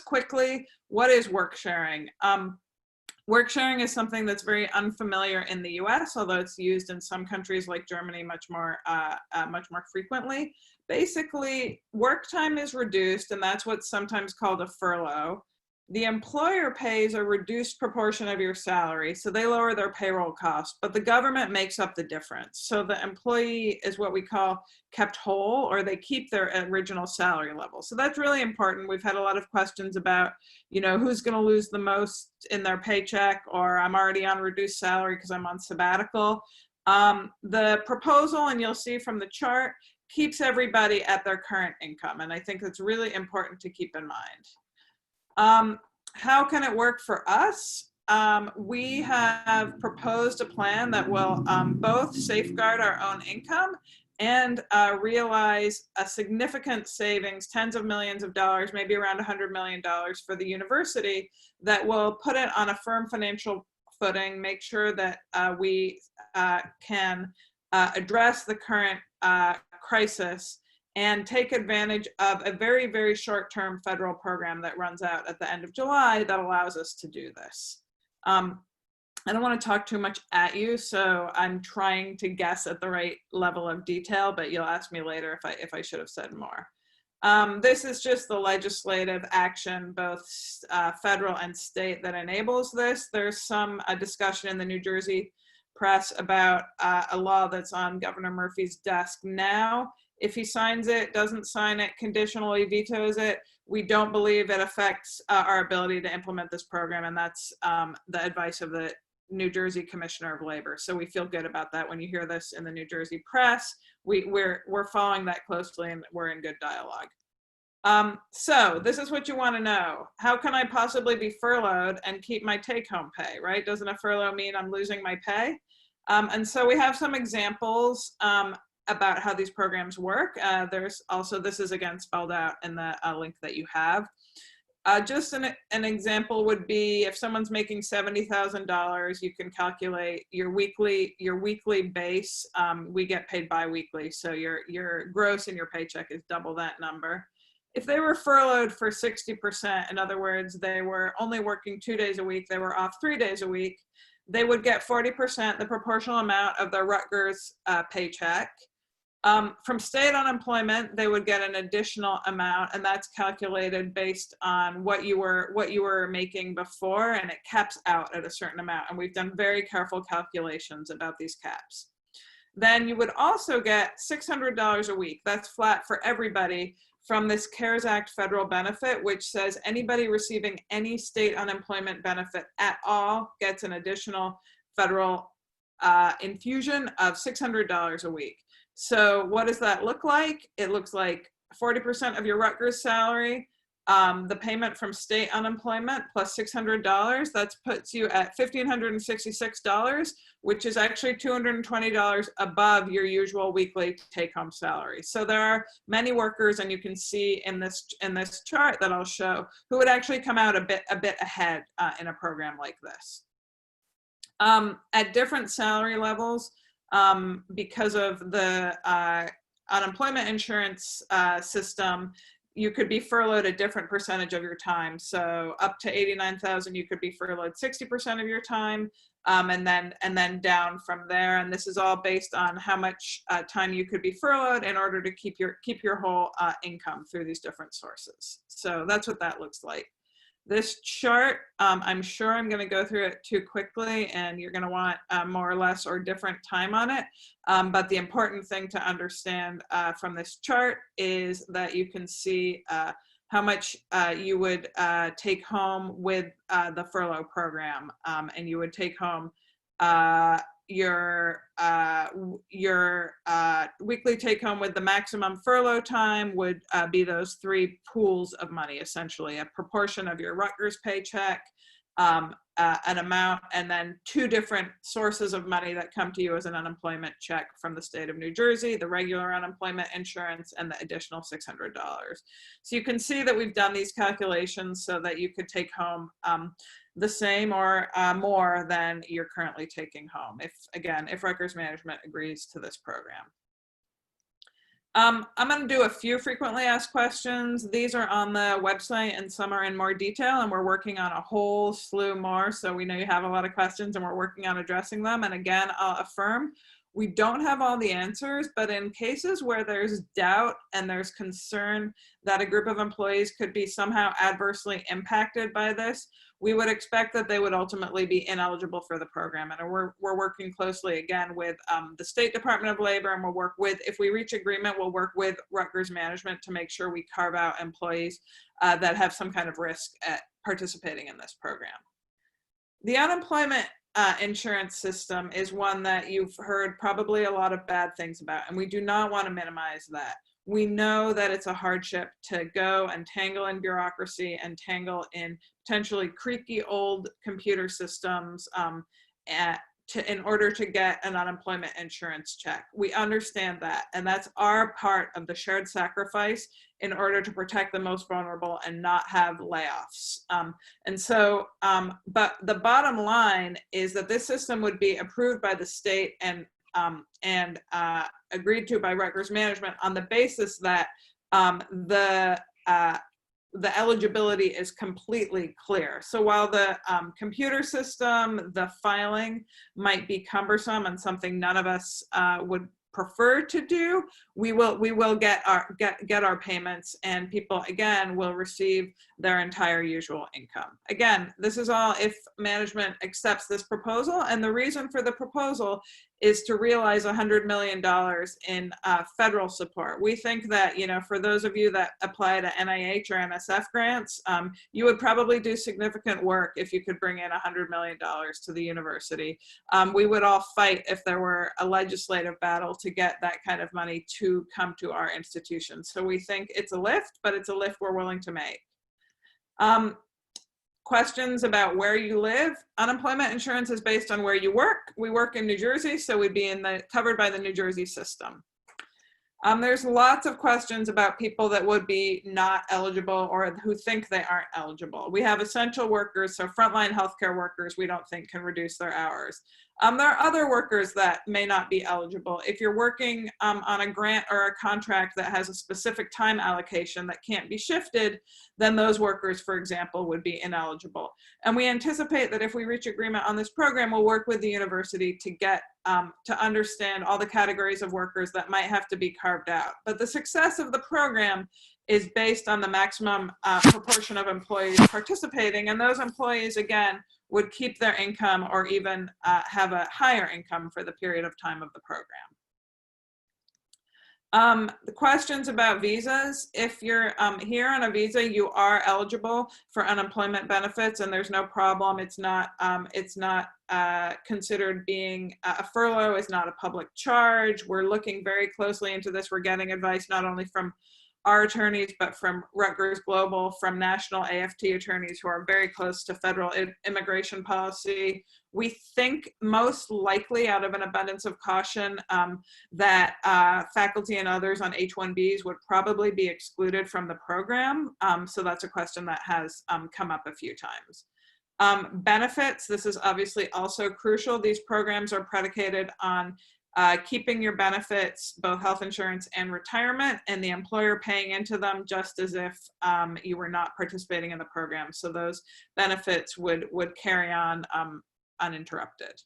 quickly, what is work sharing? Work sharing is something that's very unfamiliar in the US, although it's used in some countries like Germany much more frequently. Basically, work time is reduced, and that's what's sometimes called a furlough. The employer pays a reduced proportion of your salary, so they lower their payroll costs, but the government makes up the difference. So the employee is what we call kept whole, or they keep their original salary level. So that's really important. We've had a lot of questions about, you know, who's going to lose the most in their paycheck, or I'm already on reduced salary because I'm on sabbatical. The proposal, and you'll see from the chart, keeps everybody at their current income, and I think that's really important to keep in mind. How can it work for us? We have proposed a plan that will both safeguard our own income and realize a significant savings, tens of millions of dollars, maybe around $100 million for the university, that will put it on a firm financial footing, make sure that we can address the current crisis and take advantage of a very, very short-term federal program that runs out at the end of July that allows us to do this. I don't want to talk too much at you, so I'm trying to guess at the right level of detail, but you'll ask me later if I should have said more. This is just the legislative action, both federal and state, that enables this. There's some discussion in the New Jersey press about a law that's on Governor Murphy's desk now. If he signs it, doesn't sign it, conditionally vetoes it, we don't believe it affects our ability to implement this program, and that's the advice of the New Jersey Commissioner of Labor. So we feel good about that. When you hear this in the New Jersey press, we're following that closely, and we're in good dialogue. So this is what you want to know. How can I possibly be furloughed and keep my take-home pay, right? Doesn't a furlough mean I'm losing my pay? And so we have some examples about how these programs work. There's also, this is again spelled out in the link that you have. Just an example would be if someone's making $70,000, you can calculate your weekly base. We get paid bi-weekly, so your gross in your paycheck is double that number. If they were furloughed for 60%, in other words, they were only working 2 days a week, they were off 3 days a week, they would get 40%, the proportional amount of their Rutgers paycheck. From state unemployment, they would get an additional amount, and that's calculated based on what you were making before, and it caps out at a certain amount. And we've done very careful calculations about these caps. Then you would also get $600 a week. That's flat for everybody from this CARES Act federal benefit, which says anybody receiving any state unemployment benefit at all gets an additional federal infusion of $600 a week. So what does that look like? It looks like 40% of your Rutgers salary, the payment from state unemployment plus $600, that puts you at $1,566, which is actually $220 above your usual weekly take-home salary. So there are many workers, and you can see in this chart that I'll show, who would actually come out a bit ahead in a program like this. At different salary levels, because of the unemployment insurance system, you could be furloughed a different percentage of your time. So up to 89,000, you could be furloughed 60% of your time, and then down from there. And this is all based on how much time you could be furloughed in order to keep your whole income through these different sources. So that's what that looks like. This chart, I'm sure I'm going to go through it too quickly, and you're going to want more or less or different time on it. But the important thing to understand from this chart is that you can see how much you would take home with the furlough program, and you would take home your weekly take home with the maximum furlough time would be those 3 pools of money, essentially a proportion of your Rutgers paycheck, an amount, and then 2 different sources of money that come to you as an unemployment check from the state of New Jersey, the regular unemployment insurance, and the additional $600. So you can see that we've done these calculations so that you could take home the same or more than you're currently taking home, if Rutgers management agrees to this program. I'm going to do a few frequently asked questions. These are on the website and some are in more detail, and we're working on a whole slew more. So we know you have a lot of questions and we're working on addressing them. And again, I'll affirm, we don't have all the answers, but in cases where there's doubt and there's concern that a group of employees could be somehow adversely impacted by this, we would expect that they would ultimately be ineligible for the program. And we're working closely again with the State Department of Labor, and we'll work with, if we reach agreement, we'll work with Rutgers management to make sure we carve out employees that have some kind of risk at participating in this program. The unemployment insurance system is one that you've heard probably a lot of bad things about, and we do not want to minimize that. We know that it's a hardship to go and tangle in bureaucracy and tangle in potentially creaky old computer systems in order to get an unemployment insurance check. We understand that, and that's our part of the shared sacrifice in order to protect the most vulnerable and not have layoffs. But the bottom line is that this system would be approved by the state and agreed to by Rutgers management on the basis that the eligibility is completely clear. So while the computer system, the filing might be cumbersome and something none of us would prefer to do, we will get our payments, and people again will receive their entire usual income. Again, this is all if management accepts this proposal, and the reason for the proposal is to realize $100 million in federal support. We think that, you know, for those of you that apply to NIH or NSF grants, you would probably do significant work if you could bring in $100 million to the university. We would all fight if there were a legislative battle to get that kind of money to come to our institution. So we think it's a lift, but it's a lift we're willing to make. Questions about where you live. Unemployment insurance is based on where you work. We work in New Jersey, so we'd be covered by the New Jersey system. There's lots of questions about people that would be not eligible or who think they aren't eligible. We have essential workers, so frontline healthcare workers we don't think can reduce their hours. There are other workers that may not be eligible. If you're working on a grant or a contract that has a specific time allocation that can't be shifted, then those workers, for example, would be ineligible. And we anticipate that if we reach agreement on this program, we'll work with the university to get to understand all the categories of workers that might have to be carved out. But the success of the program is based on the maximum proportion of employees participating, and those employees, again, would keep their income or even have a higher income for the period of time of the program. The questions about visas. If you're here on a visa, you are eligible for unemployment benefits, and there's no problem. It's not considered being a furlough is not a public charge. We're looking very closely into this. We're getting advice not only from our attorneys, but from Rutgers Global, from national AFT attorneys who are very close to federal immigration policy. We think most likely, out of an abundance of caution, that faculty and others on H-1Bs would probably be excluded from the program. So that's a question that has come up a few times. Benefits, this is obviously also crucial. These programs are predicated on keeping your benefits, both health insurance and retirement, and the employer paying into them just as if you were not participating in the program. So those benefits would carry on uninterrupted.